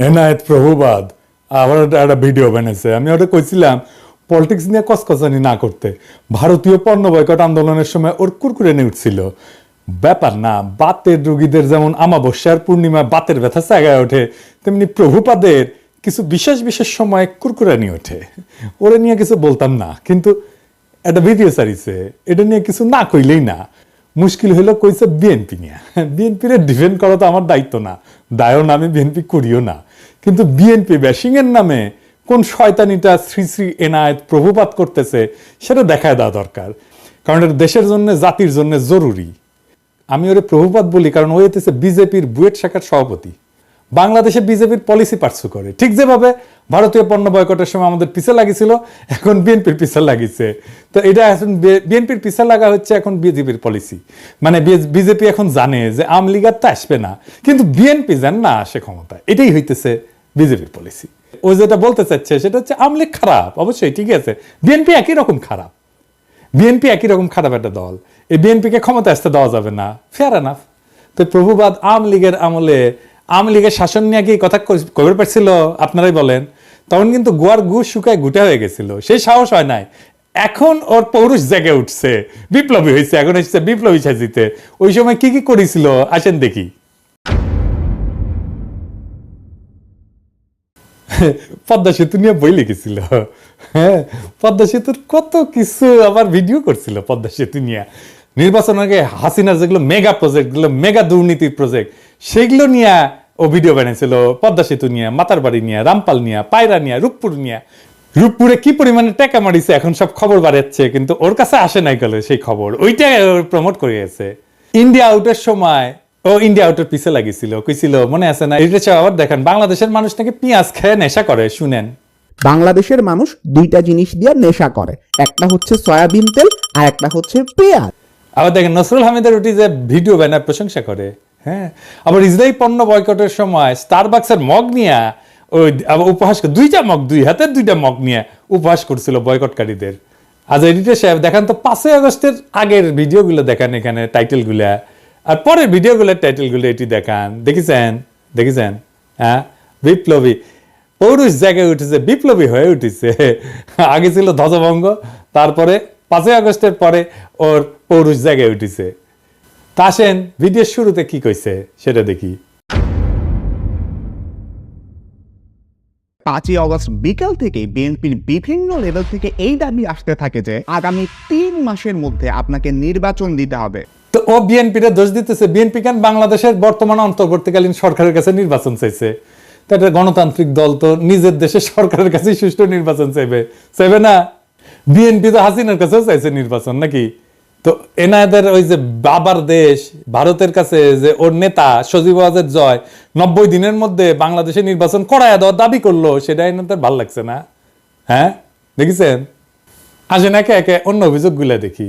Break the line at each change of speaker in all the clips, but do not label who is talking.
এনায়েত প্রভুবাদ আবার একটা ভিডিও বানিয়েছে। আমি ওটা কইছিলাম পলিটিক্স নিয়ে কসকসানি না করতে। ভারতীয় পণ্য বয়কট আন্দোলনের সময় ওর কুরকুরে নিয়ে উঠছিল। ব্যাপার না, বাতের রোগীদের যেমন আমাবস্যার পূর্ণিমা বাতের ব্যথা জায়গায় ওঠে, তেমনি প্রভুপাদের কিছু বিশেষ বিশেষ সময় কুরকুরে নিয়ে ওঠে। ওরা নিয়ে কিছু বলতাম না, কিন্তু একটা ভিডিও সারিছে, এটা নিয়ে কিছু না কইলেই না। মুশকিল হইলো কইছে বিএনপি নিয়ে। বিএনপির ডিফেন্ড করা তো আমার দায়িত্ব না, দায়ও না, আমি বিএনপি করিও না। কিন্তু বিএনপি ব্যাশিং এর নামে কোন শয়তানিটা শ্রী শ্রী এনায়েত প্রভুপাত করতেছে সেটা দেখায় দেওয়া দরকার, কারণ এটা দেশের জন্য জাতির জন্য জরুরি। আমি ওরে প্রভুপাত বলি কারণ ও হইতেছে বিজেপির বুয়েট শাখার সভাপতি। বাংলাদেশে বিজেপির পলিসি পার্সু করে, ঠিক যেভাবে ভারতীয় পণ্য বয়কটের সময় আমাদের পিছে লাগিয়েছিল, এখন বিএনপির পিছে লাগিয়েছে। তো এটা এখন বিএনপির পিছে লাগা হচ্ছে এখন বিজেপির পলিসি। মানে বিজেপি এখন জানে যে আওয়ামী লীগ আর তো আসবে না, কিন্তু বিএনপি যেন না আসে ক্ষমতা, এটাই হইতেছে বিজেপির পলিসি। ও যেটা বলতে চাচ্ছে সেটা হচ্ছে আওয়ামী লীগ খারাপ, অবশ্যই ঠিক আছে, বিএনপি একই রকম খারাপ। বিএনপি একই রকম খারাপ একটা দল, এই বিএনপিকে ক্ষমতা আসতে দেওয়া যাবে না, ফেয়ার এনাফ। তো প্রভুবাদ আওয়ামী লীগের আমলে আওয়ামী লীগের শাসন নিয়ে কি কথা কবে পারছিল আপনারাই বলেন? তখন কিন্তু গোয়ার গু শুকায় গুটা হয়ে গেছিল, সেই সাহস হয় নাই। এখন ওর পৌরুষ জেগে উঠছে, বিপ্লবী হয়েছে, এখন এসেছে বিপ্লবী সাজিতে। ওই সময় কি কি করেছিল আসেন দেখি। পদ্মা সেতু নিয়ে বই লিখেছিল, হ্যাঁ, পদ্মা সেতুর কত কিছু আবার ভিডিও করছিল পদ্মা সেতু নিয়ে। নির্বাচন আগে হাসিনার যেগুলো মেগা প্রজেক্ট, গুলো মেগা দুর্নীতির প্রজেক্ট, সেগুলো নিয়ে ও ভিডিও বানিয়েছিল। পদ্মা সেতু নিয়ে, মাতারবাড়ি নিয়ে, রামপাল নিয়ে, পায়রা নিয়ে, রূপপুর নিয়ে। রূপপুরে কি পরিমাণে টাকা মারিছে এখন সব খবর বাড়াচ্ছে, কিন্তু ওর কাছে আসে নাই গেল সেই খবর, ওইটা প্রমোট করে গেছে। ইন্ডিয়া আউটের সময় ও ইন্ডিয়া আউটের পিছে লাগিয়েছিল, কইছিল মনে আছে না? এটা আবার দেখেন, বাংলাদেশের মানুষ নাকি পেঁয়াজ খেয়ে নেশা করে। শুনেন,
বাংলাদেশের মানুষ দুইটা জিনিস দিয়ে নেশা করে, একটা হচ্ছে সয়াবিন তেল আর একটা হচ্ছে পেঁয়াজ।
আবার দেখেন নসরুল হামিদের ওটি যে ভিডিও ব্যানার প্রশংসা করে, হ্যাঁ। আবার ইসরায়েল পণ্য বয়কটের সময় স্টারবাক্সের মগ নিয়ে ওই আবার উপহাস, দুইটা মগ, দুই হাতের দুইটা মগ নিয়ে উপহাস করছিল বয়কটকারীদের। আজ এডিটর সাহেব দেখান তো 5ই আগস্টের আগের ভিডিওগুলো দেখান, এখানে টাইটেলগুলা, আর পরের ভিডিওগুলোর টাইটেলগুলো এটি দেখান। দেখেছেন? হ্যাঁ, বিপ্লবী পৌরুষ জায়গায় উঠেছে, বিপ্লবী হয়ে উঠেছে। আগে ছিল ধ্বজভঙ্গ, তারপরে 5ই আগস্টের পরে ওর পৌরুষ জায়গায় উঠেছে। তা আসেন ভিডিওর শুরুতে কি কইছে সেটা দেখি।
5ই অগস্ট বিকাল থেকে বিএনপির বিভিন্ন লেভেল থেকে এই দাবি আসতে থাকে যে আগামী 3 মাসের মধ্যে আপনাকে নির্বাচন দিতে হবে।
তো ও বিএনপির দোষ দিতেছে। বিএনপি কেন বাংলাদেশের বর্তমান অন্তর্বর্তীকালীন সরকারের কাছে নির্বাচন চাইছে? তো একটা গণতান্ত্রিক দল তো নিজের দেশের সরকারের কাছে সুষ্ঠু নির্বাচন চাইবে না? বিএনপি তো হাসিনার কাছেও চাইছে নির্বাচন নাকি? তো এনাদের ওই যে বাবার দেশ ভারতের কাছে যে ওর নেতা সজীব ওয়াজেদ জয় 90 দিনের মধ্যে বাংলাদেশে নির্বাচন করায় দেওয়ার দাবি করলো, সেটা এনাদের ভাল লাগছে না? হ্যাঁ, দেখেছেন? আসেন একে একে অন্য অভিযোগগুলা দেখি।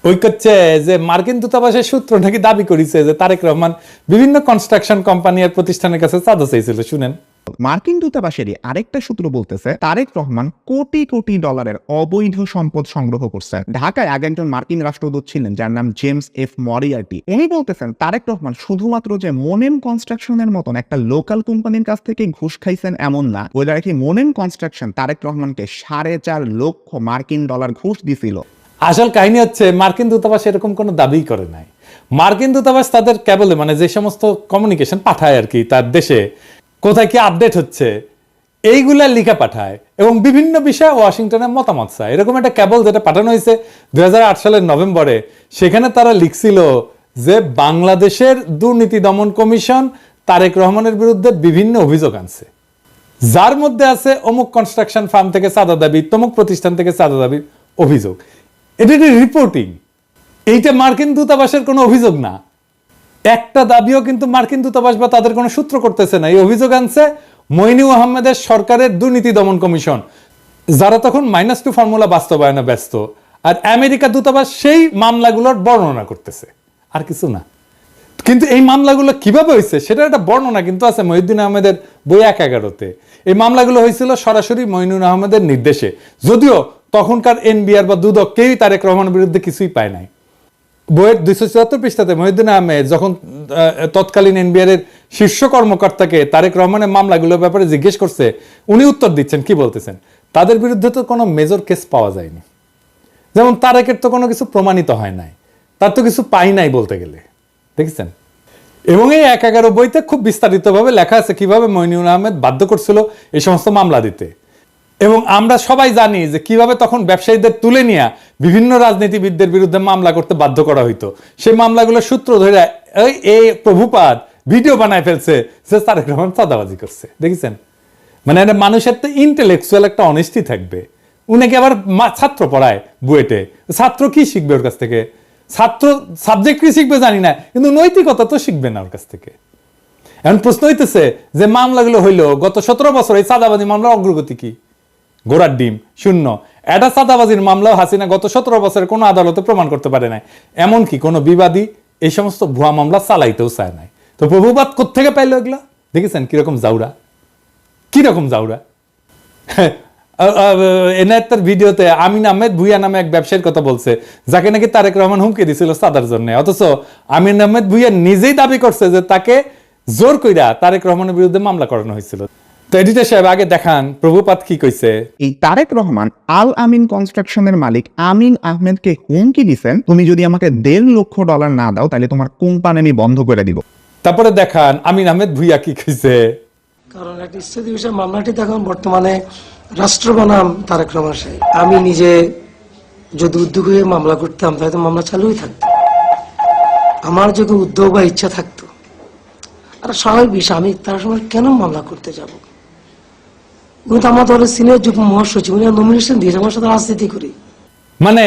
ওই করছে যে মার্কিন দূতাবাসের সূত্র নাকি দাবি করেছে যে তারেক রহমান বিভিন্ন কনস্ট্রাকশন কোম্পানি আর প্রতিষ্ঠানের কাছে চাঁদা চাইছিল। শুনেন,
মার্কিন দূতাবাসেরই আরেকটা সূত্র বলতেছে তারেক রহমান কোটি কোটি ডলারের অবৈধ সম্পদ সংগ্রহ করছেন। ঢাকায় আগে একজন মার্কিন রাষ্ট্রদূত ছিলেন যার নাম জেমস এফ মরিয়ার্টি। উনি বলতেছেন তারেক রহমান শুধুমাত্র যে মোনেম কনস্ট্রাকশনের মতন একটা লোকাল কোম্পানির কাছ থেকে ঘুষ খাইছেন এমন না, বলে রাখি মোনেম কনস্ট্রাকশন তারেক রহমানকে 4.5 লক্ষ মার্কিন ডলার ঘুষ দিছিল।
আসল কাহিনী হচ্ছে মার্কিন দূতাবাস এরকম কোনো দাবি করে নাই। মার্কিন দূতাবাস তাদের কেবলে মানে যে সমস্ত কমিউনিকেশন পাঠায় আর কি, তার দেশে কোথায় কি আপডেট হচ্ছে এইগুলা লিখা পাঠায় এবং বিভিন্ন বিষয়ে ওয়াশিংটনে মতামত চায়। এরকম একটা কেবল যেটা পাঠানো হয়েছে 2008 সালের নভেম্বরে, সেখানে তারা লিখছিল যে বাংলাদেশের দুর্নীতি দমন কমিশন তারেক রহমানের বিরুদ্ধে বিভিন্ন অভিযোগ আনছে, যার মধ্যে আছে অমুক কনস্ট্রাকশন ফার্ম থেকে চাঁদা দাবি, তমুক প্রতিষ্ঠান থেকে চাঁদা দাবির অভিযোগ। এটা রিপোর্টিং, এইটা মার্কিন দূতাবাসের কোনো অভিযোগ না। একটা দাবিও কিন্তু মার্কিন দূতাবাস বা তাদের কোনো সূত্র করতেছে না। এই অভিযোগ আনছে মইনুল আহমেদের সরকারের দুর্নীতি দমন কমিশন, যারা তখন -2 ফর্মুলা বাস্তবায়নে ব্যস্ত, আর আমেরিকা দূতাবাস সেই মামলাগুলোর বর্ণনা করতেছে, আর কিছু না। কিন্তু এই মামলাগুলো কিভাবে হয়েছে সেটা একটা বর্ণনা কিন্তু আছে মহিউদ্দিন আহমেদের বই 1/11-তে। এই মামলাগুলো হয়েছিল সরাসরি মইনুল আহমেদের নির্দেশে, যদিও তখনকার এনবিআর বা দুদক কেউই তারেক রহমানের বিরুদ্ধে কিছুই পায় নাই। বইয়ের 274 পৃষ্ঠাতে মহিউদ্দিন আহমেদ যখন তৎকালীন এনবিআর এর শীর্ষ কর্মকর্তাকে তারেক রহমানের মামলাগুলোর ব্যাপারে জিজ্ঞেস করছে, উনি উত্তর দিচ্ছেন, কি বলতেছেন, তাদের বিরুদ্ধে তো কোনো মেজর কেস পাওয়া যায়নি, যেমন তারেকের তো কোনো কিছু প্রমাণিত হয় নাই, তার তো কিছু পাই নাই বলতে গেলে, দেখেছেন। এবং এই 1/11 বইতে খুব বিস্তারিতভাবে লেখা আছে কিভাবে মইনুল আহমেদ বাধ্য করছিল এই সমস্ত মামলা দিতে। এবং আমরা সবাই জানি যে কিভাবে তখন ব্যবসায়ীদের তুলে নিয়ে বিভিন্ন রাজনীতিবিদদের বিরুদ্ধে মামলা করতে বাধ্য করা হইতো। সেই মামলাগুলোর সূত্র ধরে এই প্রভুপাদ ভিডিও বানায় ফেলছে যে তারেক রহমান চাঁদাবাজি করছে, দেখেছেন। মানে মানুষের তো ইন্টেলেকচুয়াল একটা অনেস্টি থাকবে। উনাকে আবার ছাত্র পড়ায় বুয়েটে, ছাত্র কি শিখবে ওর কাছ থেকে? ছাত্র সাবজেক্ট কি শিখবে জানি না, কিন্তু নৈতিকতা তো শিখবে না ওর কাছ থেকে। এখন প্রশ্ন হইতেছে যে মামলাগুলো হইলো গত 17 বছর, এই চাঁদাবাজি মামলার অগ্রগতি কি? গোড়ার ডিম, শূন্য। এটা চাঁদাবাজির মামলাও হাসিনা গত 17 বছরে কোনো আদালতে প্রমাণ করতে পারে নাই, এমনকি কোনো বিবাদী এই সমস্ত ভুয়া মামলা চালাইতেও চায় নাই। তো প্রভুবাদ কোত্থেকে পাইলো এগুলা? দেখেছেন কিরকম জাউরা, কিরকম জাউরা। এনায়েতের ভিডিওতে আমিন আহমেদ ভুইয়া নামে এক ব্যবসায়ীর কথা বলছে, যাকে নাকি তারেক রহমান হুমকি দিছিল চাঁদার জন্য। অথচ আমিন আহমেদ ভুইয়া নিজেই দাবি করছে যে তাকে জোর কইরা তারেক রহমানের বিরুদ্ধে মামলা করানো হয়েছিল। তো এডিটর সাহেব আগে দেখান প্রভুপাত কি কইছে।
এই তারেক রহমান আল আমিন কনস্ট্রাকশনের মালিক আমিন আহমেদকে হুমকি দিছেন, তুমি যদি আমাকে $1.5 লক্ষ না দাও তাহলে তোমার কোম্পানি আমি বন্ধ করে দিব।
তারপরে দেখান আমিন আহমেদ ভুইয়া কি কইছে।
কারণ একটা ইস্তেদি বিষয় মামলাটি এখন বর্তমানে রাষ্ট্র বনাম তারেক রহমান সাহেব। আমি নিজে যদি উদ্যোগ হয়ে মামলা করতাম তাহলে তো মামলা চালুই থাকতো। আমার যদি উদ্যোগ বা ইচ্ছা থাকতো, আর স্বাভাবিক বিষয়, আমি তার সময় কেন মামলা করতে যাব? উনি তো আমার দলের সিনিয়র যুগ্ম মহাসচিব, উনি নমিনেশন দিয়েছে, আমার সাথে রাজনীতি করি।
মানে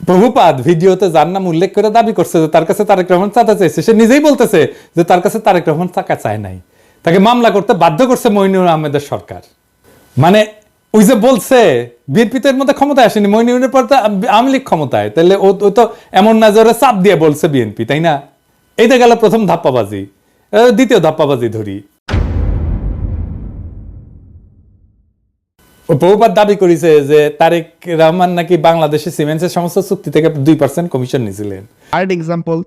প্রভুপাদ ভিডিওতে যার নাম উল্লেখ করে দাবি করছে যে তার কাছে তারেক রহমান চাঁদা চাইছে, সে নিজেই বলতেছে যে তার কাছে তারেক রহমান টাকা চায় নাই, তাকে মামলা করতে বাধ্য করছে মইনুল আহমেদের সরকার। মানে ওই যে বলছে বিএনপি তো এর মধ্যে ক্ষমতায় আসেনি, মইনুলের পর তো আওয়ামী লীগ ক্ষমতায়, তাহলে ও তো এমন না যে ওরা চাপ দিয়ে বলছে বিএনপি, তাই না? এইটা গেল প্রথম ধাপ্পাবাজি। দ্বিতীয় ধাপ্পাবাজি ধরি, প্রভুপাত দাবি করেছে যে তারেক রহমান নাকি বাংলাদেশের সিমেন্টসের সমস্ত চুক্তি থেকে 2% কমিশন নিয়েছিলেন।
থার্ড এক্সাম্পল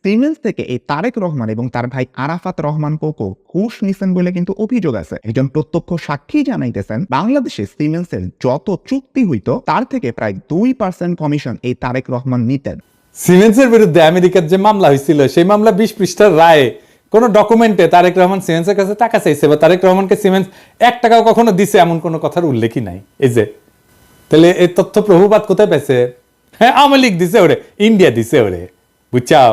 সিমেন্স থেকে এই তারেক রহমান এবং তার ভাই আরাফাত রহমান কোকো ঘুষ নিছেন বলে কিন্তু অভিযোগ আছে। একজন প্রত্যক্ষ সাক্ষী জানাইতেছেন বাংলাদেশে সিমেন্সের যত চুক্তি হইতো তার থেকে প্রায় 2% কমিশন এই তারেক রহমান নিতেন।
সিমেন্সের বিরুদ্ধে আমেরিকার যে মামলা হয়েছিল সেই মামলা 20 পৃষ্ঠার রায়ে কোন ডকুমেন্টে তারেক রহমান সিমেন্সের কাছে টাকা চাইছে বা তারেক রহমানকে সিমেন্স 1 টাকাও কখনো দিছে এমন কোনো কথার উল্লেখই নাই। এই যে তাহলে এই তথ্য প্রভুপাত কোথায় পাইছে? হ্যাঁ, আওয়ামী লীগ দিছে ওরে, ইন্ডিয়া দিছে ওরে, বুঝছাও।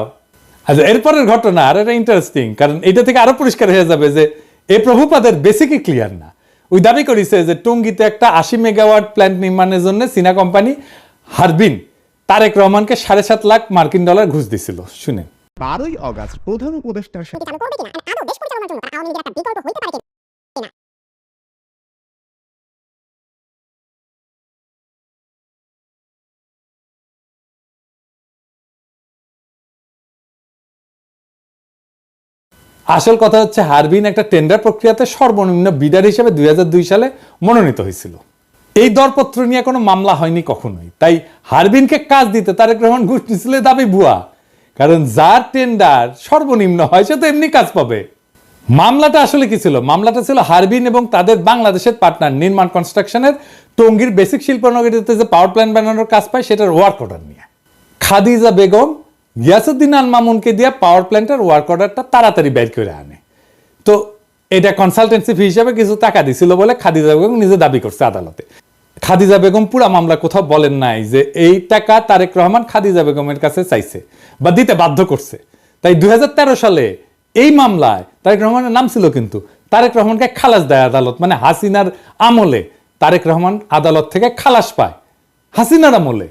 আচ্ছা, এরপরের ঘটনা আর এটা ইন্টারেস্টিং, কারণ এটা থেকে আরো পরিষ্কার হয়ে যাবে যে এই প্রভুপাদের বেসিকই ক্লিয়ার না। ওই দাবি করেছে যে টঙ্গীতে একটা 80 মেগাওয়াট প্ল্যান্ট নির্মাণের জন্য চীনা কোম্পানি হারবিন তারেক রহমানকে $7.5 লাখ মার্কিন ডলার ঘুষ দিছিল। শুনে
12ই অগাস্ট প্রধান উপদেষ্টার সাথে
আসল কথা হচ্ছে হারবিন একটা টেন্ডার প্রক্রিয়াতে সর্বনিম্ন বিডার হিসেবে 2002 সালে মনোনীত হয়েছিল। এই দরপত্র নিয়ে কোনো মামলা হয়নি কখনোই। তাই হারবিনকে কাজ দিতে তারেক রহমান ঘুষ দিছিল দাবি ভুয়া, কারণ যার টেন্ডার সর্বনিম্ন হয় সে তো এমনি কাজ পাবে। মামলাটা আসলে কি ছিল? মামলাটা ছিল হারবিন এবং তাদের বাংলাদেশের পার্টনার নির্মাণ কনস্ট্রাকশনের টঙ্গীর বেসিক শিল্পনগরীতে যে পাওয়ার প্ল্যান্ট বানানোর কাজ পায় সেটার ওয়ার্ক অর্ডার নিয়ে। খাদিজা বেগম গিয়াসউদ্দিন আল মামুনকে দিয়ে পাওয়ার প্ল্যান্টের ওয়ার্ক অর্ডারটা তাড়াতাড়ি বের করে আনে। তো এটা কনসালটেন্সি ফি হিসাবে কিছু টাকা দিছিল বলে খাদিজা বেগম নিজে দাবি করছে আদালতে। খাদিজা বেগম পুরা মামলা কোথাও বলেন নাই যে এই টাকা তারেক রহমান খাদিজা বেগমের কাছে চাইছে বা দিতে বাধ্য করছে। তাই 2013 সালে এই মামলায় তারেক রহমানের নাম ছিল, কিন্তু তারেক রহমানকে খালাস দেয় আদালত। মানে হাসিনার আমলে তারেক রহমান আদালত থেকে খালাস পায়, হাসিনার আমলে।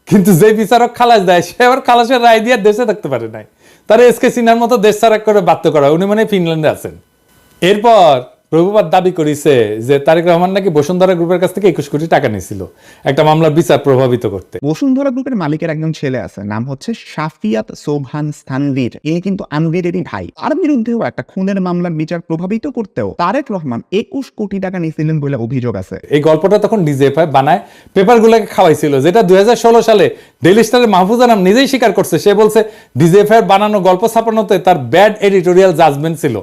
কিন্তু যে বিচারক খালাস দেয় সে আবার খালাসের রায় দিয়ে দেশে থাকতে পারে নাই, তারা এসকে সিনহার মতো দেশ ছাড়া করে বাধ্য করা। উনি মানে ফিনল্যান্ডে আছেন। এরপর প্রভুপাদ দাবি করেছে যে তারেক রহমান নাকি বসুন্ধরা গ্রুপের কাছ থেকে 21 কোটি টাকা নিয়েছিল একটা মামলার বিচার প্রভাবিত করতে।
বসুন্ধরা গ্রুপের মালিকের একজন ছেলে আছে, নাম হচ্ছে শাফিয়াত সোবহান স্থানভীর। এ কিন্তু আনভীরেরই ভাই। আর বিরুদ্ধেও একটা খুনের মামলার বিচার প্রভাবিত করতেও তারেক রহমান 21 কোটি টাকা নিয়েছিলেন বলে অভিযোগ আছে।
এই গল্পটা তখন ডিজিএফআই বানায় পেপারগুলোকে খাওয়াইছিল, যেটা 2016 সালে ডেইলি স্টারের মাহফুজ আনাম নিজেই স্বীকার করছে। সে বলছে ডিজিএফআই বানানো গল্প ছাপানোতে তার ব্যাড এডিটোরিয়াল জাজমেন্ট ছিল।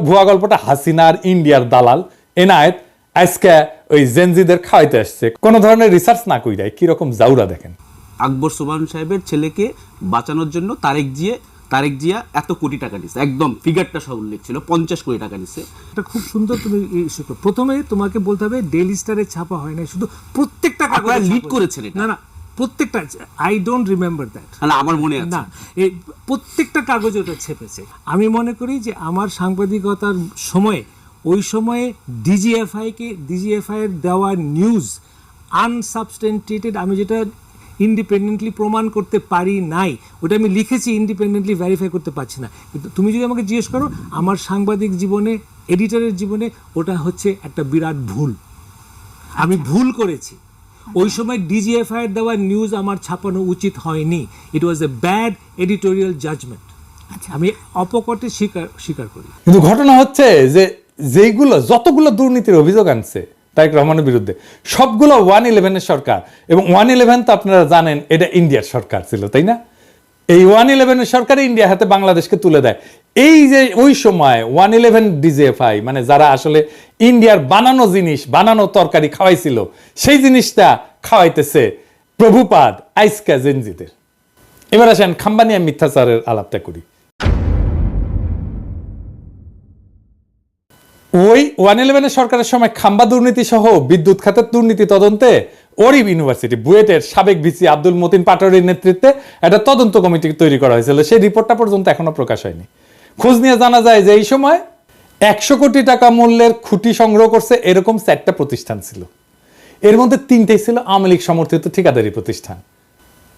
ভুয়া গল্পটা হাসিনার ইন্ডিয়ার দালাল এনায়েত আজকে ওই জেনজিদের খাওয়াইতে আসছে, কোনো ধরনের রিসার্চ না কইরাই কিরকম জাউরা দেখেন।
আকবর সোবহান সাহেবের ছেলেকে বাঁচানোর জন্য তারেক জিয়া এত কোটি টাকা দিচ্ছে, একদম ফিগারটা সব উল্লেখ ছিল, 50 কোটি টাকা দিচ্ছে।
এটা খুব সুন্দর। তুমি প্রথমে তোমাকে বলতে হবে ডেইলি স্টারে ছাপা হয় না, শুধু প্রত্যেকটা কাগজে
লিড করেছেন।
না প্রত্যেকটা, আই ডোন্ট রিমেম্বার দ্যাট।
না আমার মনে আছে
না, এই প্রত্যেকটা কাগজে ওটা ছেপেছে। আমি মনে করি যে আমার সাংবাদিকতার সময়ে ওই সময়ে ডিজিএফআই এর দেওয়া নিউজ আনসাবস্টেন্টেটেড, আমি যেটা ইন্ডিপেন্ডেন্টলি প্রমাণ করতে পারি নাই, ওটা আমি লিখেছি, ইন্ডিপেন্ডেন্টলি ভেরিফাই করতে পারছি না। কিন্তু তুমি যদি আমাকে জিজ্ঞেস করো আমার সাংবাদিক জীবনে, এডিটরের জীবনে ওটা হচ্ছে একটা বিরাট ভুল। আমি ভুল করেছি। ওই সময় ডিজিএফআই এর দেওয়া নিউজ আমার ছাপানো উচিত হয়নি। ইট ওয়াজ এ ব্যাড এডিটোরিয়াল জাজমেন্ট। আমি অপকটে স্বীকার করি।
কিন্তু ঘটনা হচ্ছে যে যতগুলো দুর্নীতির অভিযোগ আনছে তারেক রহমানের বিরুদ্ধে, সবগুলো 111-এর সরকার। এবং 111 তো আপনারা জানেন এটা ইন্ডিয়ার সরকার ছিল, তাই না? এই 111-এর সরকার ইন্ডিয়া হাতে বাংলাদেশকে তুলে দেয়। এই যে ওই সময় 111 ডিজিএফআই মানে যারা আসলে ইন্ডিয়ার বানানো জিনিস, বানানো তরকারি খাওয়াইছিল, সেই জিনিসটা খাওয়াইতেছে প্রভুপাদ আইসকা জেনজিদের। এবার আসেন খাম্বানিয়া মিথ্যাচারের আলাপটা করি। ওই 111-এর সরকারের সময় খাম্বা দুর্নীতি সহ বিদ্যুৎ খাতের দুর্নীতি তদন্তে ওরিব ইউনিভার্সিটি বুয়েটের সাবেক ভিসি আব্দুল মতিন পাটোয়ারির নেতৃত্বে একটা তদন্ত কমিটি তৈরি করা হয়েছিল। সেই রিপোর্টটা পর্যন্ত এখনো প্রকাশ হয়নি। খোঁজ নিয়ে জানা যায় যে এই সময় 100 কোটি টাকা মূল্যের খুঁটি সংগ্রহ করছে এরকম 4টা প্রতিষ্ঠান ছিল। এর মধ্যে 3টেই ছিল আওয়ামী লীগ সমর্থিত ঠিকাদারি প্রতিষ্ঠান।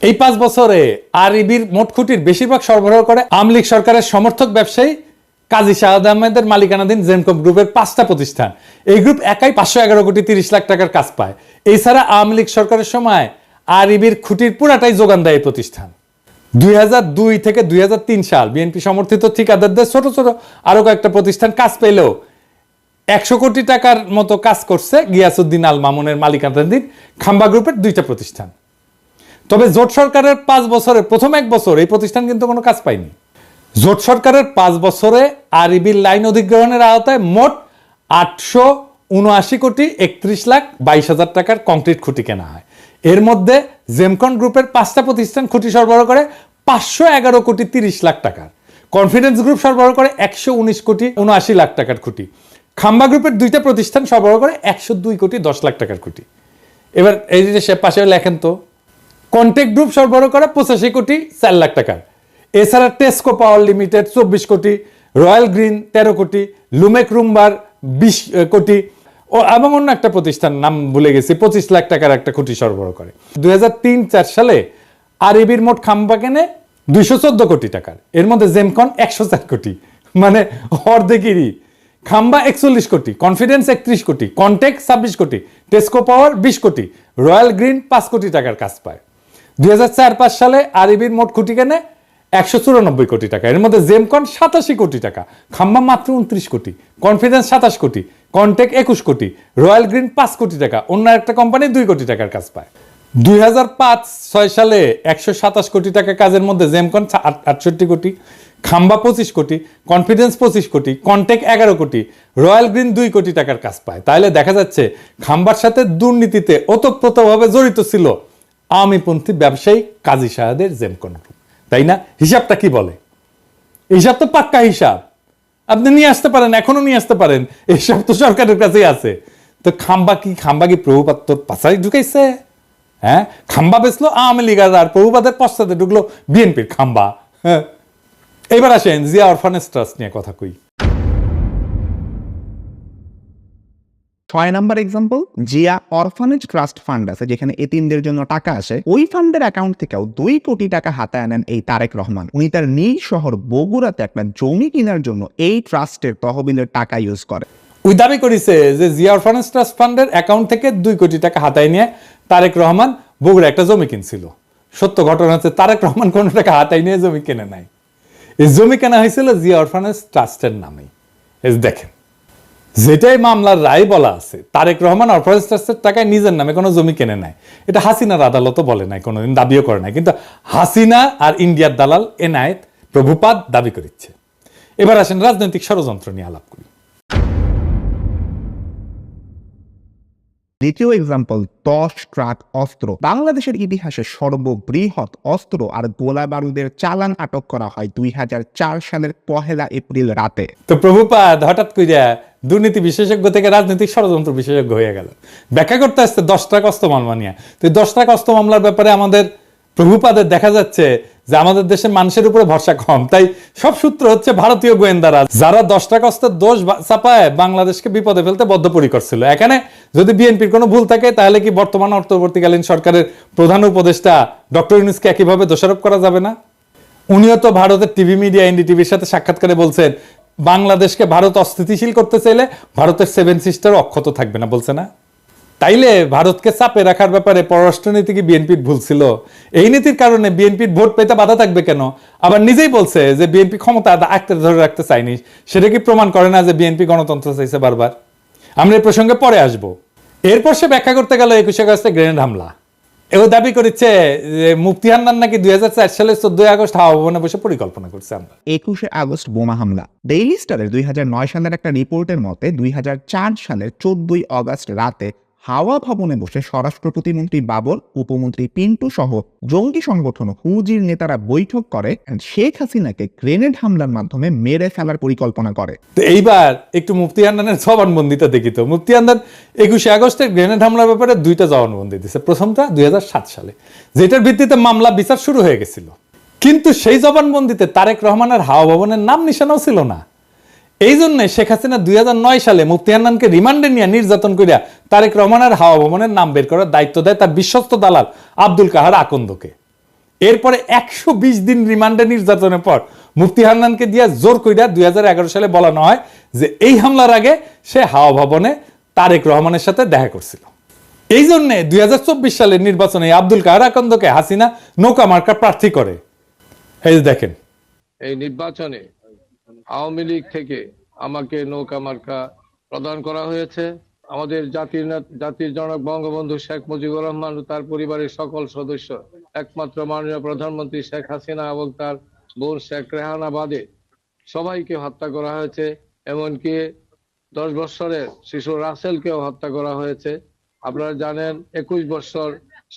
এই 5 বছরে আরইবির মোট খুঁটির বেশিরভাগ সরবরাহ করে আওয়ামী লীগ সরকারের সমর্থক ব্যবসায়ী কাজী শাহাদ আহমেদের মালিকানাধীন জেনকম গ্রুপের 5টা প্রতিষ্ঠান। এই গ্রুপ একাই 511 কোটি 30 লাখ টাকার কাজ পায়। এছাড়া আওয়ামী লীগ সরকারের সময় আরইবির খুঁটির পুরাটাই যোগান দেয় এই প্রতিষ্ঠান। 2002 থেকে 2003 সাল বিএনপি সমর্থিত ঠিকাদারদের ছোট ছোট আরো কয়েকটা প্রতিষ্ঠান কাজ পেলেও 100 কোটি টাকার মতো কাজ করছে গিয়াসউদ্দিন আল মামুনের মালিকানাধীন খাম্বা গ্রুপের 2টা প্রতিষ্ঠান। তবে জোট সরকারের 5 বছরে প্রথম 1 বছর এই প্রতিষ্ঠান কিন্তু কোনো কাজ পায়নি। জোট সরকারের 5 বছরে আরইবির লাইন অধিগ্রহণের আওতায় মোট 879 কোটি 31 লাখ 22 হাজার টাকার কংক্রিট খুঁটি কেনা হয়। এর মধ্যে জেমকন গ্রুপের 5টা প্রতিষ্ঠান খুঁটি সরবরাহ করে 511 কোটি 30 লাখ টাকার, কনফিডেন্স গ্রুপ সরবরাহ করে 119 কোটি 79 লাখ টাকার খুঁটি, খাম্বা গ্রুপের 2টা প্রতিষ্ঠান সরবরাহ করে 102 কোটি 10 লাখ টাকার খুঁটি। এবার এই যে সে পাশে লেখেন তো, কন্টেক্ট গ্রুপ সরবরাহ করে 85 কোটি 4 লাখ টাকার। এছাড়া টেস্কো পাওয়ার লিমিটেড 24 কোটি, রয়্যাল গ্রিন 13 কোটি, লুমেক রুম্বার 20 কোটি ও এবং অন্য একটা প্রতিষ্ঠান নাম ভুলে গেছি 25 লাখ টাকার একটা খুঁটি সরবরাহ করে। 2003-4 সালে আরইবির মোট খাম্বা কেনে 214 কোটি টাকার। এর মধ্যে জেমকন 104 কোটি, মানে অর্ধেকেরই। খাম্বা 41 কোটি, কনফিডেন্স 31 কোটি, কন্টেক্ট 26 কোটি, টেস্কো পাওয়ার 20 কোটি, রয়্যাল গ্রিন 5 কোটি টাকার কাজ পায়। 2004-5 সালে আরইবির মোট খুঁটি কেনে 194 কোটি টাকা। এর মধ্যে জেমকন 87 কোটি টাকা, খাম্বা মাত্র 29 কোটি, কনফিডেন্স 27 কোটি, কন্টেক্ট 21 কোটি, রয়্যাল গ্রিন 5 কোটি টাকা, অন্য একটা কোম্পানি 2 কোটি টাকার কাজ পায়। 2005-6 সালে 127 কোটি টাকা কাজের মধ্যে জেমকন 68 কোটি, খাম্বা 25 কোটি, কনফিডেন্স 25 কোটি, কন্টেক্ট 11 কোটি, রয়্যাল গ্রিন 2 কোটি টাকার কাজ পায়। তাহলে দেখা যাচ্ছে খাম্বার সাথে দুর্নীতিতে ওতপ্রোতভাবে জড়িত ছিল আওয়ামীপন্থী ব্যবসায়ী কাজী শাহাদের জেমকন গ্রুপ, তাই না? হিসাবটা কি বলে? হিসাব তো পাক্কা হিসাব, আপনি নিয়ে আসতে পারেন, এখনো নিয়ে আসতে পারেন, এইসব তো সরকারের কাছেই আছে। তো খাম্বা কি প্রভুপাত তোর পাশায় ঢুকাইছে? হ্যাঁ, খাম্বা বেচলো আওয়ামী লীগ আর প্রভুপাতের পশ্চাতে ঢুকলো বিএনপির খাম্বা। হ্যাঁ, এবার আসেন জিয়া অরফানেজ ট্রাস্ট নিয়ে কথা কই।
6 number example, Zia orphanage trust fund আছে যেখানে এতিমদের জন্য টাকা আসে। ওই ফান্ডের অ্যাকাউন্ট থেকেও 2 কোটি টাকা হাতায় আনেন এই তারেক রহমান। উনি তার নিজ শহর বগুড়াতে একটা জমি কেনার জন্য এই ট্রাস্টের তহবিলের টাকা ইউজ করে।
ওই দাবি করেছে যে জিয়া অরফানেজ ট্রাস্ট ফান্ডের অ্যাকাউন্ট থেকে 2 কোটি টাকা হাতায় নিয়ে তারেক রহমান বগুড়া একটা জমি কিনছিল। সত্য ঘটনা হচ্ছে তারেক রহমান কোনো টাকা হাতায় নিয়ে জমি কিনে নাই, এই জমি কেনা হয়েছিল জিয়া অরফানেজ ট্রাস্টের নামে। দেখেন, যেটাই মামলার রায় বলা আছে তারেক রহমান অরফানেজ ট্রাস্টের টাকায় নিজের নামে কোনো জমি কেনে নাই, এটা হাসিনার আদালতও বলে নাই, কোনোদিন দাবিও করে নাই, কিন্তু হাসিনা আর ইন্ডিয়ার দালাল এনায়েত প্রভুপাদ দাবি করেছে। এবার আসেন রাজনৈতিক ষড়যন্ত্র নিয়ে আলাপ করি।
দ্বিতীয় এক্সাম্পল, 10 ট্রাক অস্ত্র। বাংলাদেশের ইতিহাসে সর্ববৃহৎ অস্ত্র আর গোলা বারুদের চালান আটক করা হয় 2004 সালের 1 এপ্রিল রাতে।
তো প্রভুপাদ হঠাৎ কইরা দুর্নীতি বিশেষজ্ঞ থেকে রাজনৈতিক ষড়যন্ত্র বিশেষজ্ঞ হয়ে গেল, ব্যাখ্যা করতে আসছে 10 ট্রাক অস্ত্র মামলা নিয়ে। তো 10 ট্রাক অস্ত্র মামলার ব্যাপারে আমাদের প্রভুপাদের দেখা যাচ্ছে যে আমাদের দেশের মানুষের উপরে ভরসা কম, তাই সব সূত্র হচ্ছে ভারতীয় গোয়েন্দারা, যারা 10 ট্রাক অস্ত্রের দোষ চাপায় বাংলাদেশকে বিপদে ফেলতে বদ্ধপরিকর ছিল। এখানে যদি বিএনপির কোনো ভুল থাকে তাহলে কি বর্তমান অন্তর্বর্তীকালীন সরকারের প্রধান উপদেষ্টা ডক্টর ইউনূসকে একইভাবে দোষারোপ করা যাবে না? উনিও তো ভারতের টিভি মিডিয়া এনডিটিভির সাথে সাক্ষাৎকারে বলছেন বাংলাদেশকে ভারত অস্থিতিশীল করতে চাইলে ভারতের 7 সিস্টার অক্ষত থাকবে না, বলছে না? তাইলে ভারতকে চাপে রাখার ব্যাপারে পররাষ্ট্রনীতি কি বিএনপির ভুল ছিল? এই নীতির কারণে বিএনপির ভোট পেতে বাধা থাকবে কেন? আবার নিজেই বলছে যে বিএনপি ক্ষমতা আঁকড়ে ধরে রাখতে চায়নি, সেটা কি প্রমাণ করে না যে বিএনপি গণতন্ত্র চাইছে বারবার? আমরা এই প্রসঙ্গে পরে আসব। এরপর সে ব্যাখ্যা করতে গেল 21 আগস্টে গ্রেনেড হামলা। এও দাবি করেছে যে মুফতি হান্নান নাকি 2004 সালের 14 আগস্ট হাওয়া ভবনে বসে পরিকল্পনা করছে। আমরা
21 আগস্ট বোমা হামলা। ডেইলি স্টারের 2009 সালের একটা রিপোর্টের মতে 2004 সালের 14 আগস্ট রাতে হাওয়া ভবনে বসে স্বরাষ্ট্র প্রতিমন্ত্রী বাবর, উপমন্ত্রী পিন্টু সহ জঙ্গি সংগঠন হুজির নেতারা বৈঠক করে শেখ হাসিনাকে গ্রেনেড হামলার মাধ্যমে মেরে ফেলার পরিকল্পনা করে।
তো এইবার একটু মুফতি হান্নানের জবানবন্দিটা দেখি তো। মুফতি হান্নান 21 আগস্টের গ্রেনেড হামলার ব্যাপারে 2টা জবানবন্দি দিয়েছে। প্রথমটা 2007 সালে, যেটার ভিত্তিতে মামলা বিচার শুরু হয়ে গেছিল, কিন্তু সেই জবানবন্দিতে তারেক রহমানের হাওয়া ভবনের নাম নিশানাও ছিল না। এই জন্য শেখ হাসিনা 2009 সালে মুফতি হান্নানকে রিমান্ডে নিয়ে নির্যাতন করিয়া তারেক রহমানের হাওয়া ভবনের নাম বের করার দায়িত্ব দেয় তার বিশ্বস্ত দালাল আব্দুল কাহার আকন্দকে। এরপরে 120 দিন রিমান্ডে নির্যাতনের পর মুফতি হান্নানকে দিয়া জোর কইরা 2011 সালে বলানো হয় যে এই হামলার আগে সে হাওয়া ভবনে তারেক রহমানের সাথে দেখা করছিল। এই জন্য 2024 সালের নির্বাচনে আব্দুল কাহার আকন্দকে হাসিনা নৌকা মার্কা প্রার্থী করে। এই দেখেন,
এই নির্বাচনে আওয়ামী লীগ থেকে আমাকে নৌকা মার্কা প্রদান করা হয়েছে। আমাদের জাতির জনক বঙ্গবন্ধু শেখ মুজিবুর রহমান ও তার পরিবারের সকল সদস্য, একমাত্র মাননীয় প্রধানমন্ত্রী শেখ হাসিনা এবং তার বোন শেখ রেহানা বাদে সবাইকে হত্যা করা হয়েছে। এমনকি 10 বছরের শিশু রাসেলকেও হত্যা করা হয়েছে। আপনারা জানেন 21 বছর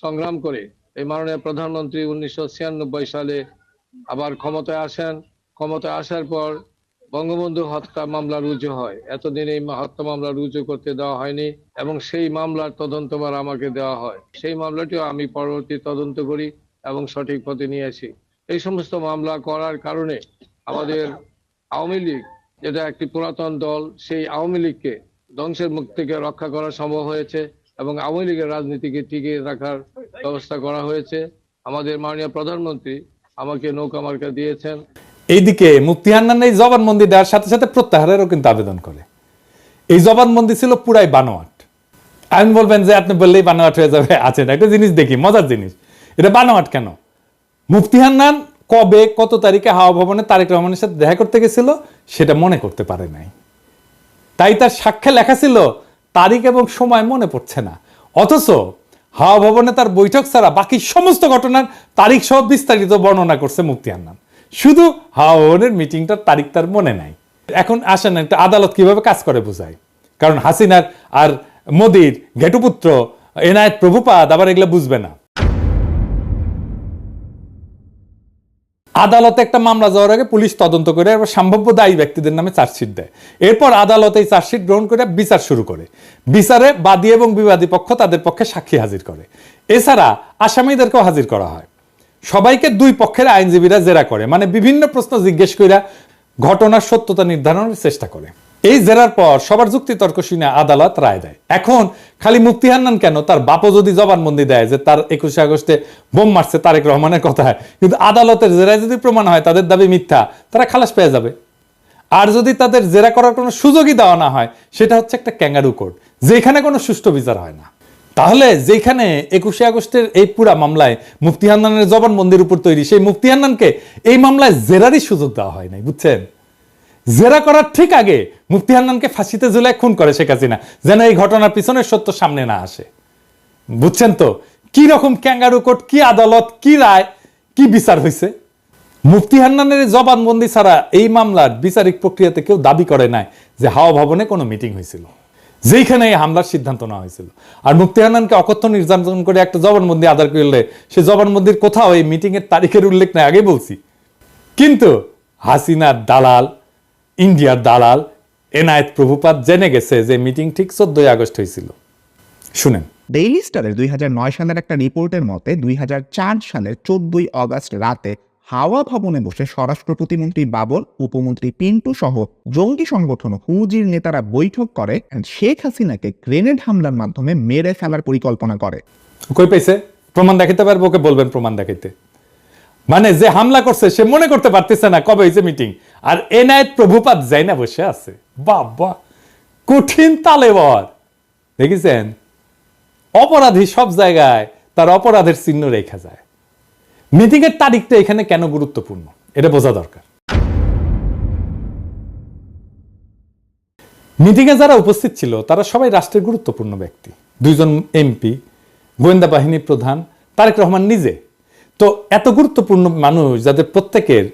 সংগ্রাম করে এই মাননীয় প্রধানমন্ত্রী 1996 সালে আবার ক্ষমতায় আসেন। ক্ষমতায় আসার পর বঙ্গবন্ধু হত্যা মামলা রুজু হয়। এতদিন এই হত্যা মামলা রুজু করতে দেওয়া হয়নি এবং সেই মামলার তদন্তভার আমাকে দেওয়া হয়। সেই মামলাটিও আমি পরবর্তী তদন্ত করি এবং সঠিক পথে নিয়ে আসি। এই সমস্ত মামলা করার কারণে আমাদের আওয়ামী লীগ, যেটা একটি পুরাতন দল, সেই আওয়ামী লীগকে ধ্বংসের মুখ থেকে রক্ষা করা সম্ভব হয়েছে এবং আওয়ামী লীগের রাজনীতিকে টিকিয়ে রাখার ব্যবস্থা করা হয়েছে। আমাদের মাননীয় প্রধানমন্ত্রী আমাকে নৌকা মার্কা দিয়েছেন।
এইদিকে মুফতি হান্নান এই জবানবন্দি দেওয়ার সাথে সাথে প্রত্যাহারেরও কিন্তু আবেদন করে। এই জবানবন্দি ছিল পুরাই বানোয়াট। আপনি বলবেন যে আপনি বললেই বানোয়াট হয়ে যাবে, আছে না একটা জিনিস দেখি, মজার জিনিস। এটা বানোয়াট কেন? মুফতি হান্নান কবে কত তারিখে হাওয়া ভবনে তারেক রহমানের সাথে দেখা করতে গেছিল সেটা মনে করতে পারে নাই, তাই তার সাক্ষ্যে লেখা ছিল তারিখ এবং সময় মনে পড়ছে না। অথচ হাওয়া ভবনে তার বৈঠক ছাড়া বাকি সমস্ত ঘটনার তারিখ সহ বিস্তারিত বর্ণনা করছে মুফতি হান্নান, শুধু হাওয়া ভবনের মিটিংটার তারিখ তার মনে নাই। এখন আসেন একটা আদালত কিভাবে কাজ করে বোঝায়, কারণ হাসিনার আর মোদির ঘেটুপুত্র এনায়েত প্রভুপাদ আবার এগুলো বুঝবে না। আদালতে একটা মামলা যাওয়ার আগে পুলিশ তদন্ত করে এবার সম্ভাব্য দায়ী ব্যক্তিদের নামে চার্জশিট দেয়। এরপর আদালত এই চার্জশিট গ্রহণ করে বিচার শুরু করে। বিচারে বাদী এবং বিবাদী পক্ষ তাদের পক্ষে সাক্ষী হাজির করে। এছাড়া আসামিদেরকেও হাজির করা হয়। সবাইকে দুই পক্ষের আইনজীবীরা জেরা করে, মানে বিভিন্ন প্রশ্ন জিজ্ঞেস করে ঘটনার সত্যতা নির্ধারণের চেষ্টা করে। এই জেরার পর সবার যুক্তি তর্ক শুনে আদালত রায় দেয়। এখন খালি মুফতি হান্নান কেন, তার বাপও যদি জবানবন্দি দেয় যে তার 21 আগস্টে বোম মারছে তারেক রহমানের কথায়, কিন্তু আদালতের জেরায় যদি প্রমাণ হয় তাদের দাবি মিথ্যা, তারা খালাস পেয়ে যাবে। আর যদি তাদের জেরা করার কোনো সুযোগই দেওয়া না হয়, সেটা হচ্ছে একটা ক্যাঙ্গারু কোর্ট, যেখানে কোনো সুষ্ঠু বিচার হয় না। তাহলে যেখানে 21শে আগস্টের এই পুরা মামলায় মুফতি হান্নানের জবানবন্দির উপর তৈরি, সেই মুফতি হান্নানকে এই মামলায় জেরারই সুযোগ দেওয়া হয় নাই, বুঝছেন? জেরা করার ঠিক আগে মুফতি হান্নানকে ফাঁসিতে ঝুলায় খুন করে শেখ হাসিনা, যেন এই ঘটনার পিছনের সত্য সামনে না আসে। বুঝছেন তো কি রকম ক্যাঙ্গারু কোর্ট, কি আদালত, কি রায়, কি বিচার হয়েছে? মুফতি হান্নানের জবানবন্দি ছাড়া এই মামলার বিচারিক প্রক্রিয়াতে কেউ দাবি করে নাই যে হাওয়া ভবনে কোনো মিটিং হয়েছিল, যেখানে এই হামলার সিদ্ধান্ত নেওয়া হয়েছিল। আর মুফতি হান্নানকে অকথ্য নির্যাতন করে একটা জবানবন্দি আদার করলে সে জবানবন্দির কোথাও এই মিটিং এর তারিখের উল্লেখ নাই, আগে বলছি। কিন্তু হাসিনার দালাল, ইন্ডিয়ার দালাল এনায়েত প্রভুপাত জেনে গেছে যে মিটিং ঠিক 14ই আগস্ট হয়েছিল। শুনেন,
ডেইলি স্টারের 2009 সালের একটা রিপোর্টের মতে 2004 সালের 14ই অগস্ট রাতে হাওয়া ভবনে বসে স্বরাষ্ট্র প্রতিমন্ত্রী বাবর, উপমন্ত্রী পিন্টু সহ জঙ্গি সংগঠন হুজির নেতারা বৈঠক করে শেখ হাসিনাকে গ্রেনেড হামলার মাধ্যমে মেরে ফেলার পরিকল্পনা করে।
কই পাইছে? প্রমাণ দেখাতে পারবো? ওকে বলবেন প্রমাণ দেখাইতে। মানে যে হামলা করছে সে মনে করতে পারতেছে না কবে হয়েছে মিটিং, আর এনায়েত প্রভুপাত যাই না বসে আছে। বাবা, কঠিন তালেবর। দেখেছেন, অপরাধী সব জায়গায় তার অপরাধের চিহ্ন রেখা যায়। মিটিং এর তারিখটা এখানে কেন গুরুত্বপূর্ণ এটা বোঝা দরকার। মিটিং এ যারা উপস্থিত ছিল তারা সবাই রাষ্ট্রের গুরুত্বপূর্ণ ব্যক্তি, 2 জন এমপি, গোয়েন্দা বাহিনী প্রধান, তারেক রহমান নিজে। তো এত গুরুত্বপূর্ণ মানুষ যাদের প্রত্যেকের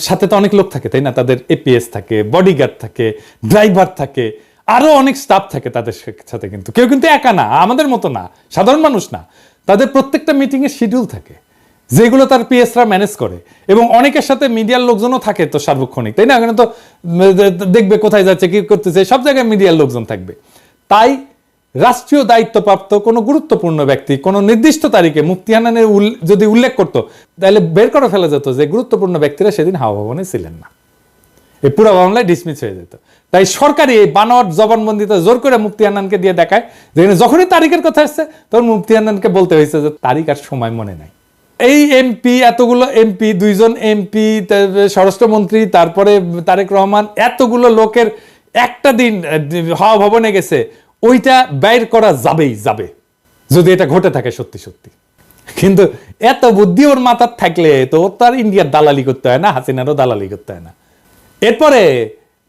সাথে তো অনেক লোক থাকে, তাই না? তাদের এপিএস থাকে, বডিগার্ড থাকে, ড্রাইভার থাকে, আরো অনেক স্টাফ থাকে তাদের সাথে। কিন্তু কেউ কিন্তু একা না, আমাদের মতো না, সাধারণ মানুষ না। তাদের প্রত্যেকটা মিটিং এর শিডিউল থাকে, যেগুলো তার পিএসরা ম্যানেজ করে, এবং অনেকের সাথে মিডিয়ার লোকজনও থাকে তো সার্বক্ষণিক, তাই না? এখানে তো দেখবে কোথায় যাচ্ছে, কি করতেছে, সব জায়গায় মিডিয়ার লোকজন থাকবে। তাই রাষ্ট্রীয় দায়িত্বপ্রাপ্ত কোনো গুরুত্বপূর্ণ ব্যক্তি কোনো নির্দিষ্ট তারিখে মুফতি হান্নানের যদি উল্লেখ করতো, তাহলে বের করে ফেলা যেত যে গুরুত্বপূর্ণ ব্যক্তিরা সেদিন হাওয়া ভবনে ছিলেন না, এই পুরো মামলায় ডিসমিস হয়ে যেত। তাই সরকারি এই বানোয়াট জবানবন্দিতে জোর করে মুফতি হান্নানকে দিয়ে দেখায়, যেখানে যখনই তারিখের কথা আসছে তখন মুফতি হান্নানকে বলতে হয়েছে যে তারিখ আর সময় মনে নাই। এই এমপি, এতগুলো এমপি, 2 জন এমপি, স্বরাষ্ট্রমন্ত্রী, তারপরে তারেক রহমান, এতগুলো লোকের একটা দিন হাওয়া ভবনে গেছে, ওইটা বাইর করা যাবেই যাবে যদি এটা ঘটে থাকে সত্যি সত্যি। কিন্তু এত বুদ্ধি ওর মাথার থাকলে তো ওর তো আর ইন্ডিয়ার দালালি করতে হয় না, হাসিনারও দালালি করতে হয় না। এরপরে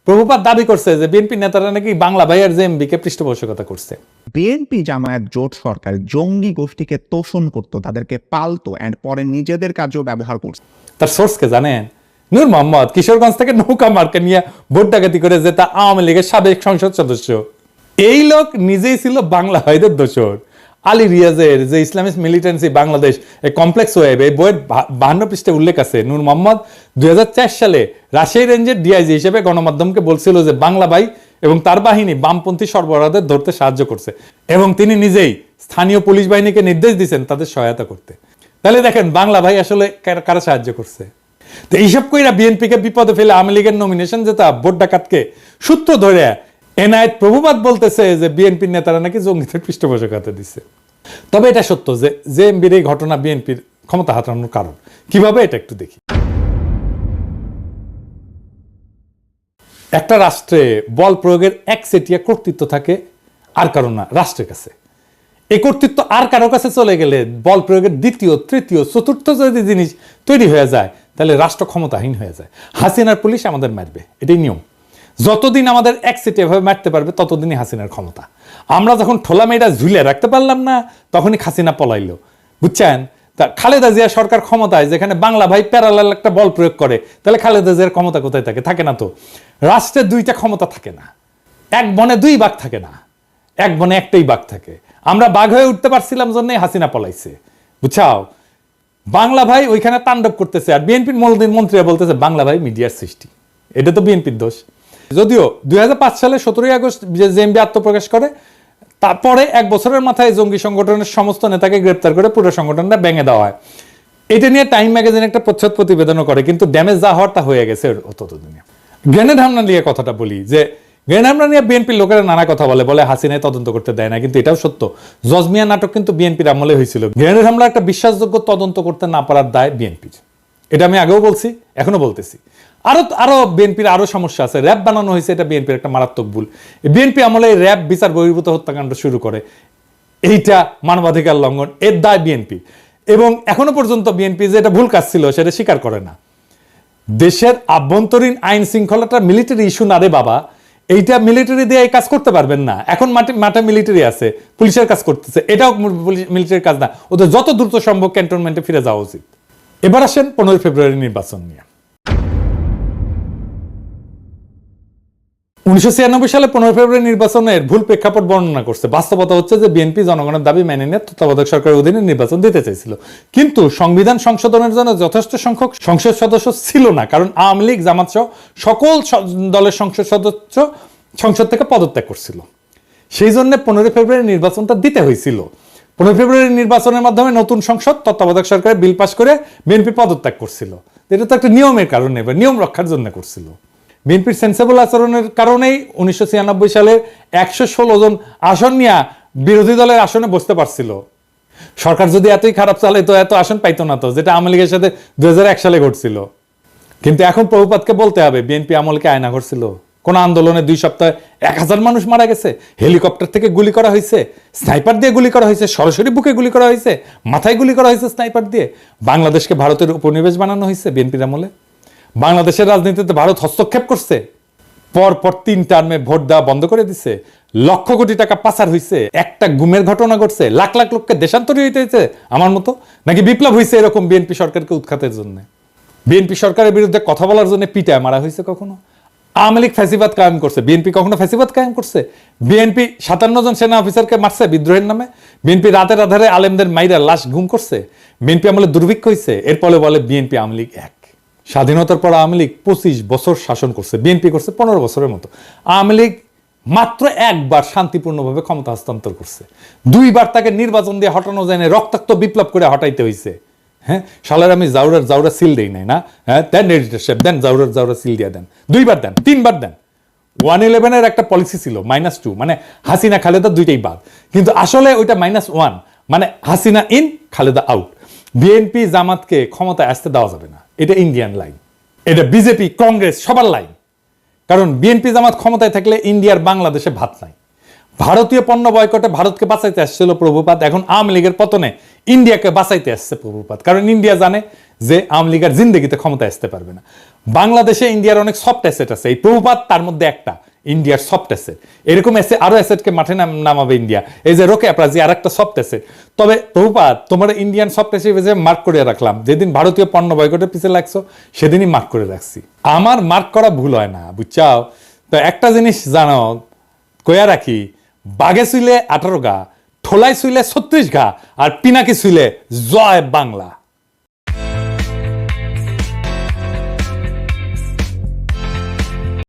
প্রভুপাত দাবি করছে যে বিএনপি নেতারা নাকি বাংলা ভাইয়ের জেএমবিকে পৃষ্ঠপোষকতা করছে।
বিএনপি জামায়াত জোট সরকার জঙ্গি গোষ্ঠীকে তোষণ করতো, তাদেরকে পালতো, এন্ড পরে নিজেদের কাজেও ব্যবহার করছে।
তার সোর্সকে জানেন? নূর মোহাম্মদ কিশোরগঞ্জ থেকে নৌকা মার্কা নিয়ে ভোট ডাকাতি করে যেটা আওয়ামী লীগের সাবেক সংসদ সদস্য, এই লোক নিজেই ছিল বাংলা ভাইদের দোসর। আলী রিয়াজের যে ইসলামিক মিলিটেন্সি বাংলাদেশ, এই কমপ্লেক্স ওয়েব, এই বইয়ের 52 পৃষ্ঠাে উল্লেখ আছে নূর মোহাম্মদ 2004 সালে রাজশাহী রেঞ্জের ডিআইজি হিসেবে গণমাধ্যমকে বলছিল যে বাংলা ভাই এবং তার বাহিনী বামপন্থী সরবরাহদের ধরতে সাহায্য করছে, এবং তিনি নিজেই স্থানীয় পুলিশ বাহিনীকে নির্দেশ দিয়েছেন তাদের সহায়তা করতে। তাহলে দেখেন বাংলা ভাই আসলে কারা সাহায্য করছে। তো এইসব কইরা বিএনপিকে বিপদে ফেলে আওয়ামী লীগের নমিনেশন যেটা ভোট ডাকাতকে সূত্র ধরে এনায়েত প্রভুপাত বলতেছে যে বিএনপির নেতারা নাকি জঙ্গিদের পৃষ্ঠপোষকতা দিচ্ছে। তবে এটা সত্য যে জেএমবির এই ঘটনা বিএনপির ক্ষমতা হারানোর কারণ। কিভাবে এটা একটু দেখি। একটা রাষ্ট্রে বল প্রয়োগের একচেটিয়া কর্তৃত্ব থাকে আর কারণ না, রাষ্ট্রের কাছে। এই কর্তৃত্ব আর কারো কাছে চলে গেলে বল প্রয়োগের দ্বিতীয়, তৃতীয়, চতুর্থ যদি জিনিস তৈরি হয়ে যায় তাহলে রাষ্ট্র ক্ষমতাহীন হয়ে যায়। হাসিনার পুলিশ আমাদের মারবে, এটাই নিয়ম। যতদিন আমাদের একচেটিয়া ভাবে মারতে পারবে ততদিনই হাসিনার ক্ষমতা। আমরা যখন ঠোলা মেয়েটা ঝুলে রাখতে পারলাম না তখনই হাসিনা পলাইলো, বুঝছেন? তা খালেদা জিয়া সরকার ক্ষমতায়, যেখানে বাংলা ভাই প্যারালাল একটা বল প্রয়োগ করে, তাহলে খালেদা জিয়ার ক্ষমতা কোথায় থাকে? থাকে না তো। রাষ্ট্রের 2টা ক্ষমতা থাকে না, এক বনে 2 বাঘ থাকে না, এক বনে একটাই বাঘ থাকে। আমরা বাঘ হয়ে উঠতে পারছিলাম জন্যই হাসিনা পলাইছে, বুঝছাও? বাংলা ভাই ওইখানে তাণ্ডব করতেছে, আর বিএনপির মন্ত্রীরা বলতেছে বাংলা ভাই মিডিয়ার সৃষ্টি। এটা তো বিএনপির দোষ। যদিও 2005 সালে 17ই আগস্ট জেএমবি আত্মপ্রকাশ করে, তারপরে 1 বছরের মাথায় জঙ্গি সংগঠনের সমস্ত নেতাকে গ্রেপ্তার করে পুরো সংগঠনটা ভেঙে দেওয়া হয়। এটা নিয়ে টাইম ম্যাগাজিন একটা প্রচ্ছদ প্রতিবেদনও করে, কিন্তু ড্যামেজ যা হওয়ার তা হয়ে গেছে ততদিনে। গ্রেনেড হামলা নিয়ে কথাটা বলি, যে গ্রেনেড হামলা নিয়ে বিএনপির লোকেরা নানা কথা বলে হাসিনায় তদন্ত করতে দেয় না, কিন্তু এটাও সত্য। জজমিয়া নাটক কিন্তু বিএনপির আমলে হয়েছিল। গ্রেনেড হামলা একটা বিশ্বাসযোগ্য তদন্ত করতে না পারার দায় বিএনপির, এটা আমি আগেও বলছি, এখনো বলতেছি। আরো বিএনপির আরো সমস্যা আছে। র্যাব বানানো হয়েছে, এটা বিএনপির একটা মারাত্মক ভুল। বিএনপি আমলে র্যাব বিচার বহির্ভূত হত্যাকাণ্ড শুরু করে, এইটা মানবাধিকার লঙ্ঘন, এর দায় বিএনপি। এবং এখনো পর্যন্ত বিএনপি যে এটা ভুল কাজ ছিল সেটা স্বীকার করে না। দেশের আভ্যন্তরীণ আইন শৃঙ্খলাটা মিলিটারি ইস্যু না রে বাবা, এইটা মিলিটারি দিয়ে এই কাজ করতে পারবেন না। এখন মাঠে মিলিটারি আছে, পুলিশের কাজ করতেছে, এটাও মিলিটারির কাজ না। ওদের যত দ্রুত সম্ভব ক্যান্টনমেন্টে ফিরে যাওয়া উচিত। এবার আসেন 15 ফেব্রুয়ারি নির্বাচন নিয়ে। 1996 সালে 15 ফেব্রুয়ারি নির্বাচনের ভুল প্রেক্ষাপট বর্ণনা করছে। বাস্তবতা হচ্ছে যে বিএনপি জনগণের দাবি মেনে নিয়ে তত্ত্বাবধায়ক সরকারের অধীনে নির্বাচন দিতে চাইছিল, কিন্তু সংবিধান সংশোধনের জন্য যথেষ্ট সংখ্যক সংসদ সদস্য ছিল না, কারণ আওয়ামী লীগ, জামাত সহ সকল দলের সংসদ সদস্য সংসদ থেকে পদত্যাগ করছিল। সেই জন্য 15 ফেব্রুয়ারি নির্বাচনটা দিতে হয়েছিল। 15 ফেব্রুয়ারি নির্বাচনের মাধ্যমে নতুন সংসদ তত্ত্বাবধায়ক সরকারের বিল পাস করে বিএনপি পদত্যাগ করছিল। এটা তো একটা নিয়মের কারণে বা নিয়ম রক্ষার জন্য করছিল। বিএনপির সেন্সেবল আচরণের কারণেই 1996 সালে 116 জন আসন নিয়ে বিরোধী দলের আসনে বসতে পারছিল। সরকার যদি এতই খারাপ চালে তো এত আসন পাইতো না, তো যেটা আওয়ামী লীগের সাথে 2001 সালে ঘটছিল। কিন্তু এখন প্রভুপাতকে বলতে হবে, বিএনপি আমলকে আয়না ঘটছিল? কোন আন্দোলনে 2 সপ্তাহে 1000 মানুষ মারা গেছে, হেলিকপ্টার থেকে গুলি করা হয়েছে, স্নাইপার দিয়ে গুলি করা হয়েছে, সরাসরি বুকে গুলি করা হয়েছে, মাথায় গুলি করা হয়েছে স্নাইপার দিয়ে। বাংলাদেশকে ভারতের উপনিবেশ বানানো হয়েছে বিএনপির আমলে। বাংলাদেশের রাজনীতিতে ভারত হস্তক্ষেপ করছে, পর 3 টার্মে ভোট দেওয়া বন্ধ করে দিছে, লক্ষ কোটি টাকা পাচার হয়েছে, একটা গুমের ঘটনা ঘটছে, লাখ লাখ লোককে দেশান্তরী হইতে হয়েছে আমার মতো, নাকি বিপ্লব হয়েছে এরকম বিএনপি সরকারকে উৎখাতের জন্য? বিএনপি সরকারের বিরুদ্ধে কথা বলার জন্য পিটায় মারা হয়েছে কখনো? আওয়ামী লীগ ফ্যাসিবাদ কায়েম করছে, বিএনপি কখনো ফ্যাসিবাদ কায়েম করছে? বিএনপি 57 জন সেনা অফিসারকে মারছে বিদ্রোহের নামে? বিএনপি রাতের আধারে আলেমদের মাইরা লাশ গুম করছে? বিএনপি আমলে দুর্ভিক্ষ হয়েছে? এরপরে বলে বিএনপি আওয়ামী লীগ এক। স্বাধীনতার পর আওয়ামী লীগ 25 বছর শাসন করছে, বিএনপি করছে 15 বছরের মতো। আওয়ামী লীগ মাত্র একবার শান্তিপূর্ণভাবে ক্ষমতা হস্তান্তর করছে, 2 বার তাকে নির্বাচন দিয়ে হটানো যায় না, রক্তাক্ত বিপ্লব করে হটাইতে হয়েছে। হ্যাঁ, শালার আমি জাউরা সিল দেই নাই না? হ্যাঁ, দেন এডিটর সাহেব, দেন জাউরা সিল দিয়ে দেন, 2 বার দেন, 3 বার দেন। 111 একটা পলিসি ছিল -2, মানে হাসিনা খালেদা দুইটাই বাদ, কিন্তু আসলে ওইটা -1, মানে Hasina in Khaleda out. BNP জামাতকে ক্ষমতায় আসতে দেওয়া যাবে না, এটা ইন্ডিয়ান লাইন, এটা বিজেপি কংগ্রেস সবার লাইন। কারণ বিএনপি জামাত ক্ষমতায় থাকলে ইন্ডিয়ার বাংলাদেশে ভাত নাই। ভারতীয় পণ্য বয়কটে ভারতকে বাঁচাইতে আসছিল প্রভুপাত, এখন আওয়ামী লীগের পতনে ইন্ডিয়াকে বাঁচাইতে আসছে প্রভুপাত। কারণ ইন্ডিয়া জানে যে আওয়ামী লীগের জিন্দগিতে ক্ষমতায় আসতে পারবে না। বাংলাদেশে ইন্ডিয়ার অনেক সফট অ্যাসেট আছে, এই প্রভুপাত তার মধ্যে একটা, ইন্ডিয়ার সফট অ্যাসেট। এরকম আরো অ্যাসেটকে মাঠে নামাবে ইন্ডিয়া, এই যে রোকে আপরাজি আর একটা সফট অ্যাসেট। তবে প্রভুপাত, তোমার ইন্ডিয়ান সফট অ্যাসেট মার্ক করে রাখলাম, যেদিন ভারতীয় পণ্য বয়কটের পিছিয়ে লাগছো সেদিনই মার্ক করে রাখছি। আমার মার্ক করা ভুল হয় না, বুঝছাও? তো একটা জিনিস জানো, কয়া রাখি, বাঘে শুইলে 18 গা, ঠোলায় শুইলে 36 ঘা, আর পিনাকি শুইলে জয় বাংলা।